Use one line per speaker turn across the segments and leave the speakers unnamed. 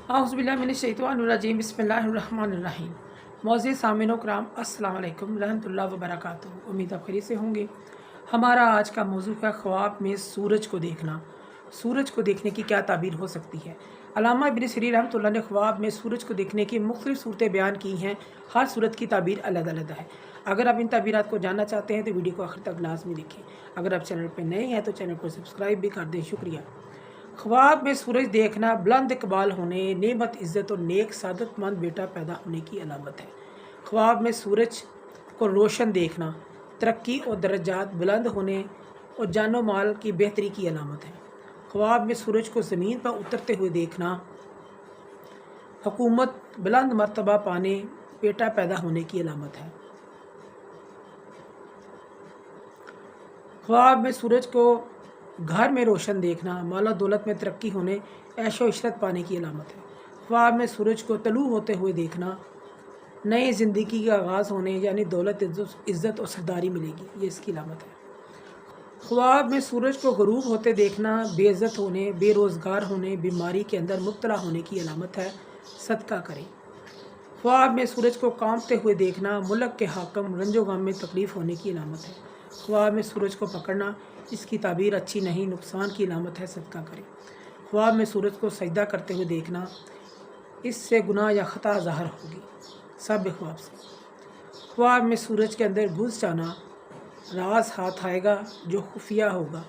औज़ुबिल्लाहिमिनश्शैतानिर्रजीम बिस्मिल्लाहिर्रहमानिर्रहीम। मौज़ूद सामिन कराम अस्सलाम वालेकुम रहमतुल्लाहि व बरकातुहू। उम्मीद आप खैरियत से होंगे। हमारा आज का मौजू है ख्वाब में सूरज को देखना। सूरज को देखने की क्या ताबीर हो सकती है। अल्लामा इब्न सिरीन रहमतुल्लाह ने ख्वाब में सूरज को देखने की मुख्तलिफ सूरतें बयान की हैं। हर सूरत की ताबीर अलग अलग है। अगर आप इन ताबीरात को जानना चाहते हैं तो वीडियो को आखिर तक लाजमी देखें। अगर आप चैनल पर नए हैं तो चैनल को सब्सक्राइब भी कर दें। शुक्रिया। ख्वाब में सूरज देखना बुलंद इकबाल होने, नेमत, इज़्ज़त और नेक सादतमंद बेटा पैदा होने की अलामत है। ख्वाब में सूरज को रोशन देखना तरक्की और दर्जात बुलंद होने और जानो माल की बेहतरी की अलामत है। ख्वाब में सूरज को ज़मीन पर उतरते हुए देखना हुकूमत, बुलंद मर्तबा पाने, बेटा पैदा होने की अलामत है। ख्वाब में सूरज को घर में रोशन देखना माला दौलत में तरक्की होने, ऐशो इशरत पाने की अलामत है। ख्वाब में सूरज को तलू होते हुए देखना नई ज़िंदगी का आगाज़ होने, यानी दौलत, इज़्ज़त और सरदारी मिलेगी, ये इसकी अलामत है। ख्वाब में सूरज को गरूब होते देखना बेइज्जत होने, बेरोज़गार होने, बीमारी के अंदर मुब्तला होने की अलामत है। सदका करें। ख्वाब में सूरज को कांपते हुए देखना मुल्क के हाकम रंजो गम में तकलीफ़ होने की अलामत है। ख्वाब में सूरज को पकड़ना इसकी ताबीर अच्छी नहीं, नुकसान की अलामत है। सदका करें। ख्वाब में सूरज को सजदा करते हुए देखना इससे गुनाह या ख़ता ज़ाहिर होगी। सब ख्वाब से ख्वाब में सूरज के अंदर घुस जाना राज हाथ आएगा जो खुफिया होगा,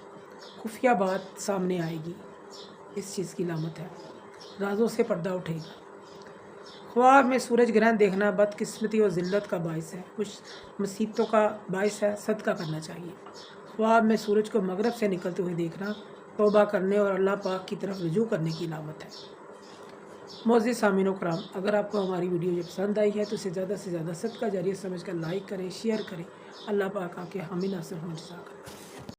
खुफिया बात सामने आएगी, इस चीज़ की अलामत है। राजों से पर्दा उठेगा। ख्वाब में सूरज ग्रहण देखना बदकिस्मती और ज़िल्लत का बाइस है, कुछ मुसीबतों का बाइस है। सदका करना चाहिए। ख्वाब में सूरज को मगरब से निकलते हुए देखना तौबा करने और अल्लाह पाक की तरफ रुजू करने की अलामत है। मौजूद सामीन कराम, अगर आपको हमारी वीडियो ये पसंद आई है तो इसे ज़्यादा से ज़्यादा सदका जारिया समझकर लाइक करें, शेयर करें। अल्लाह पाक आपके हामी नासिर हों। जज़ाकल्लाह।